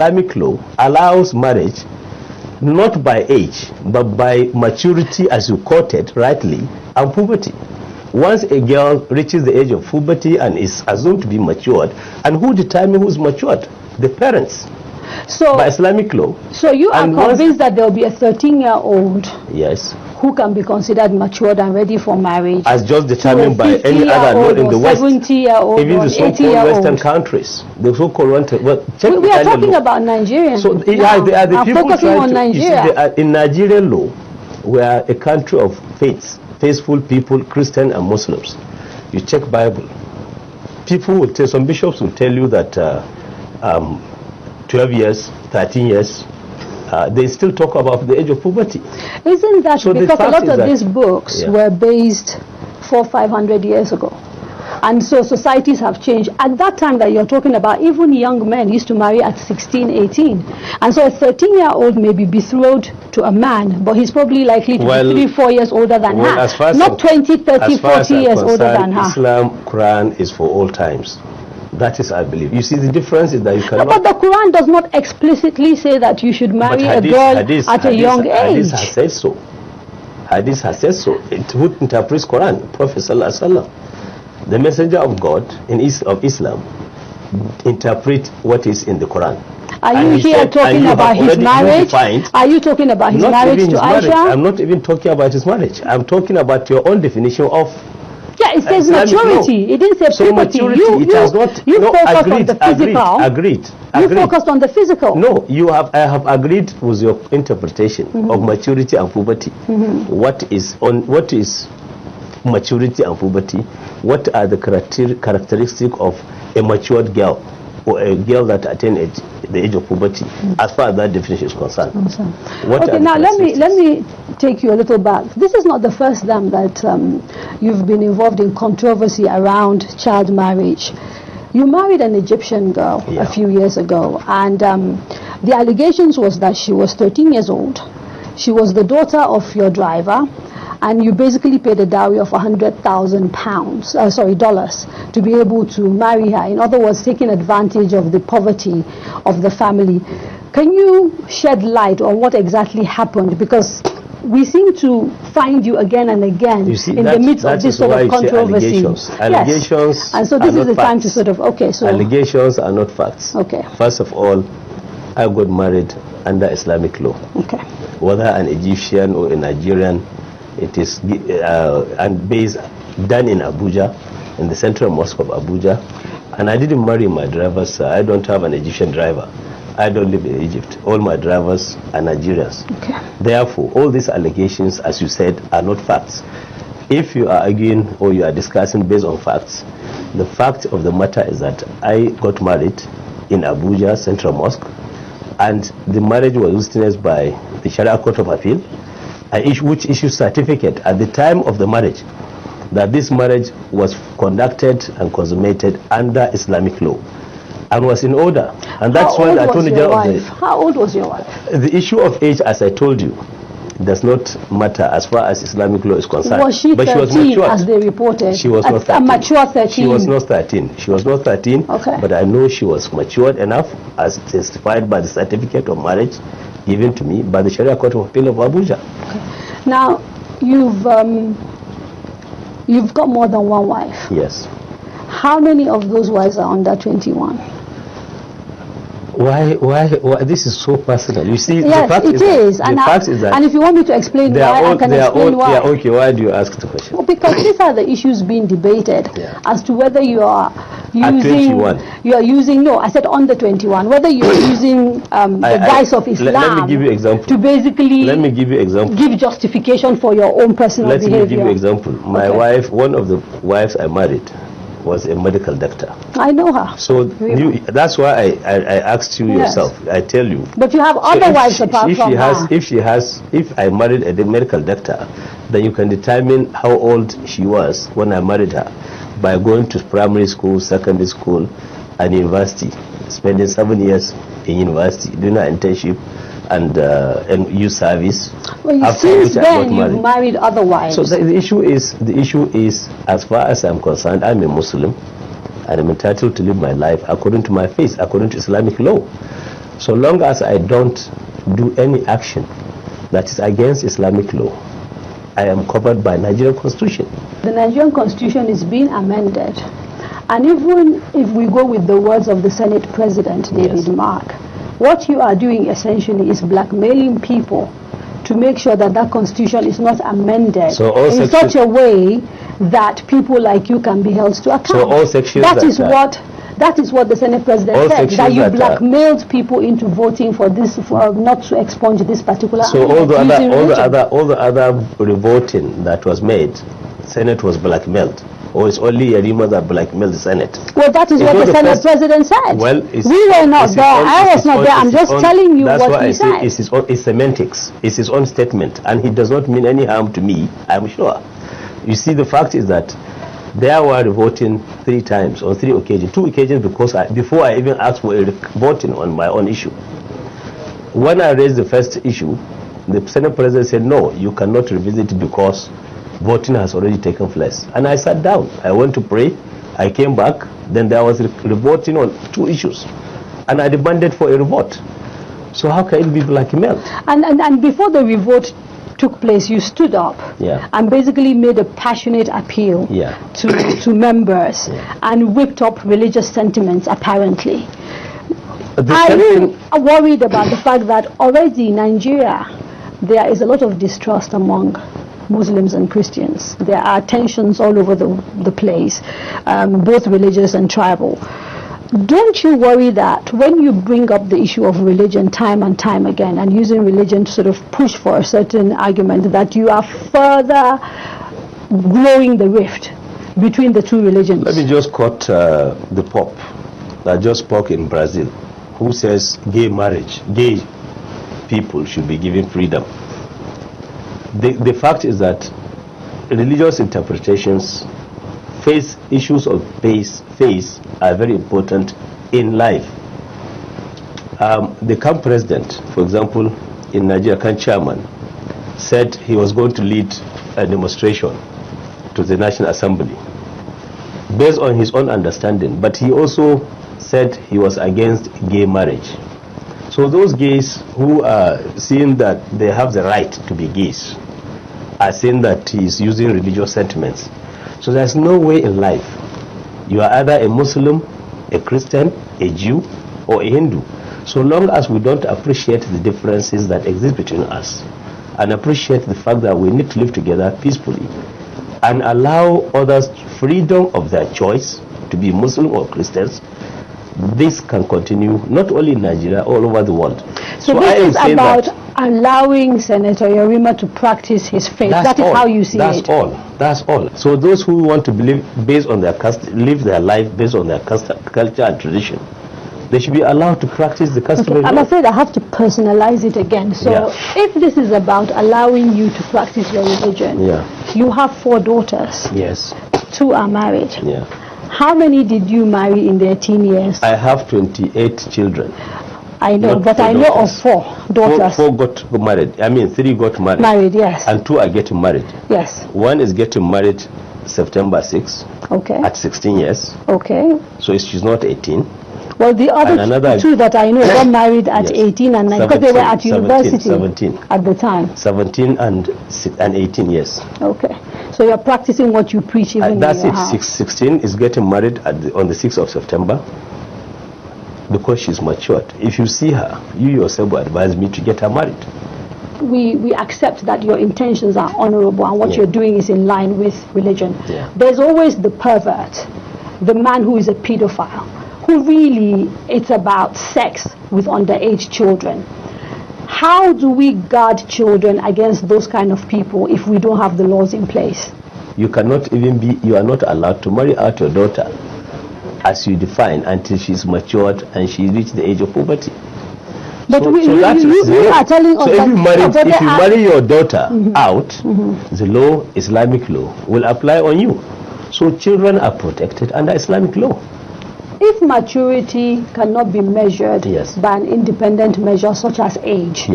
Islamic law allows marriage not by age, but by maturity, as you quoted rightly, and puberty. Once a girl reaches the age of puberty and is assumed to be matured, and who determines who's matured? The parents. So, by Islamic law. So you are convinced that there will be a 13-year-old yes, who can be considered matured and ready for marriage, as just determined by any other law in the West, 70-year-old, even the so-called Western countries, the so-called we are talking about Nigerian. So they are the people focusing on Nigeria. In Nigerian law, we are a country of faiths, faithful people, Christian and Muslims. You check Bible. People will tell, some bishops will tell you that 12 years, 13 years, they still talk about the age of puberty. Isn't that so? Because a lot of these books were based 400-500 years ago, and so societies have changed. At that time that you're talking about, even young men used to marry at 16, 18, and so a 13-year-old may be betrothed to a man, but he's probably likely to be 3-4 years older than her, not 20, 30, 40 years older than her. Islam, Quran is for all times. That is, I believe. You see, the difference is that you cannot... But the Quran does not explicitly say that you should marry a girl at a young age. Hadith has said so. Hadith has said so. Who interprets Quran? Prophet Sallallahu Alaihi Wasallam. The messenger of God of Islam interpret what is in the Quran. Are you here talking about his marriage? Are you talking about his marriage to Aisha? I'm not even talking about his marriage. I'm talking about your own definition of... Yeah, it says maturity. It didn't say puberty. You focused on the physical. Agreed. You focused on the physical. No, I have agreed with your interpretation of maturity and puberty. What is maturity and puberty? What are the characteristics of a matured girl or a girl that attains the age of puberty, as far as that definition is concerned? Okay, now let me take you a little back. This is not the first time that you've been involved in controversy around child marriage. You married an Egyptian girl a few years ago, and the allegations was that she was 13 years old. She was the daughter of your driver, and you basically paid a dowry of $100,000 to be able to marry her. In other words, taking advantage of the poverty of the family. Can you shed light on what exactly happened? Because we seem to find you again and again in the midst of this sort of controversy. Allegations. And so this is the time to sort of, allegations are not facts. Okay. First of all, I got married under Islamic law. Okay. Whether an Egyptian or a Nigerian, it is done in Abuja, in the central mosque of Abuja. And I didn't marry my drivers. I don't have an Egyptian driver. I don't live in Egypt. All my drivers are Nigerians. Okay. Therefore, all these allegations, as you said, are not facts. If you are arguing or you are discussing based on facts, the fact of the matter is that I got married in Abuja Central Mosque, and the marriage was witnessed by the Sharia Court of Appeal, which issued certificate at the time of the marriage that this marriage was conducted and consummated under Islamic law and was in order. And that's why the Attorney General of the... How old was your wife? The issue of age, as I told you, does not matter as far as Islamic law is concerned. Was she 13 as they reported? She was not 13. A mature 13? She was not 13. She was not 13, but I know she was matured enough, as testified by the certificate of marriage given to me by the Sharia Court of Appeal of Abuja. Okay. Now, you've got more than one wife. Yes. How many of those wives are under 21? Why this is so personal? You see, yes, the fact is that and if you want me to explain why, I can explain why. Yeah, okay, why do you ask the question? Well, because these are the issues being debated as to whether you are using... No, I said under 21. Whether you're using the guise of Islam let me give you example. To basically... Let me give you example. Give justification for your own personal behavior. Let me give you example. My wife, one of the wives I married, was a medical doctor. I know her. So that's why I asked you yourself. I tell you. But you have other wives apart from her. If I married a medical doctor, then you can determine how old she was when I married her by going to primary school, secondary school, and university, spending 7 years in university, doing an internship and youth service. Well, since then you've married other wives. So the issue is, as far as I'm concerned, I'm a Muslim and I'm entitled to live my life according to my faith, according to Islamic law. So long as I don't do any action that is against Islamic law, I am covered by Nigerian constitution. The Nigerian constitution is being amended, and even if we go with the words of the Senate President David Mark, what you are doing essentially is blackmailing people to make sure that that constitution is not amended in such a way that people like you can be held to account. So all sections that is what the Senate President said, that you blackmailed people into voting for this, not to expunge this particular. So all the other revoting that was made, Senate was blackmailed. Or it's only Yerima that blackmailed the Senate? Well, that is what the Senate President said. Well, we were not there. I was not there. I'm just telling you what he said. It's semantics. It's his own statement, and he does not mean any harm to me, I'm sure. You see, the fact is that there were voting 3 times on 3 occasions, 2 occasions because before I even asked for a voting on my own issue. When I raised the first issue, the Senate President said, no, you cannot revisit because voting has already taken place. And I sat down. I went to pray. I came back. Then there was voting on 2 issues. And I demanded for a revote. So how can it be blackmailed? And before the revote took place, you stood up and basically made a passionate appeal to members and whipped up religious sentiments, apparently. Are you worried about the fact that already in Nigeria there is a lot of distrust among Muslims and Christians? There are tensions all over the place, both religious and tribal. Don't you worry that when you bring up the issue of religion time and time again and using religion to sort of push for a certain argument, that you are further growing the rift between the 2 religions? Let me just quote the Pope that just spoke in Brazil, who says gay people should be given freedom. The fact is that religious interpretations face issues of faith are very important in life. The camp president, for example, in Nigeria, camp chairman, said he was going to lead a demonstration to the National Assembly based on his own understanding, but he also said he was against gay marriage. So those gays who are seeing that they have the right to be gays are saying that he is using religious sentiments. So there's no way in life you are either a Muslim, a Christian, a Jew, or a Hindu. So long as we don't appreciate the differences that exist between us and appreciate the fact that we need to live together peacefully and allow others freedom of their choice to be Muslim or Christians, this can continue not only in Nigeria, all over the world. So this is about allowing Senator Yerima to practice his faith. That is how you see it. That's all. So those who want to believe based on their live their life based on their culture and tradition, they should be allowed to practice the customary law. I'm afraid I have to personalize it again. So if this is about allowing you to practice your religion, you have 4 daughters. Yes. 2 are married. How many did you marry in their teen years? I have 28 children. I know, but I know of 4 daughters. 4 got married. I mean, 3 got married. Married, yes. And 2 are getting married. Yes. 1 is getting married September 6. Okay. At 16 years. Okay. So she's not 18. Well, the other 2 that I know got married at 18 and 19 because they were at university 17 at the time. 17 and 18 years. Okay. So you're practicing what you preach even in your house. 16 is getting married on the 6th of September because she's matured. If you see her, you yourself will advise me to get her married. We accept that your intentions are honorable and what you're doing is in line with religion. There's always the pervert, the man who is a pedophile, who really it's about sex with underage children. How do we guard children against those kind of people if we don't have the laws in place? You cannot you are not allowed to marry out your daughter as you define until she's matured and she reached the age of puberty. But you are telling us that if you marry your daughter out, the law, Islamic law, will apply on you. So children are protected under Islamic law. If maturity cannot be measured by an independent measure such as age,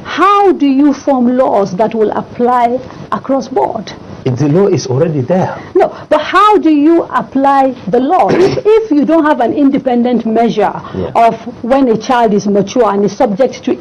how do you form laws that will apply across board? The law is already there. No, but how do you apply the law? If you don't have an independent measure of when a child is mature and is subject to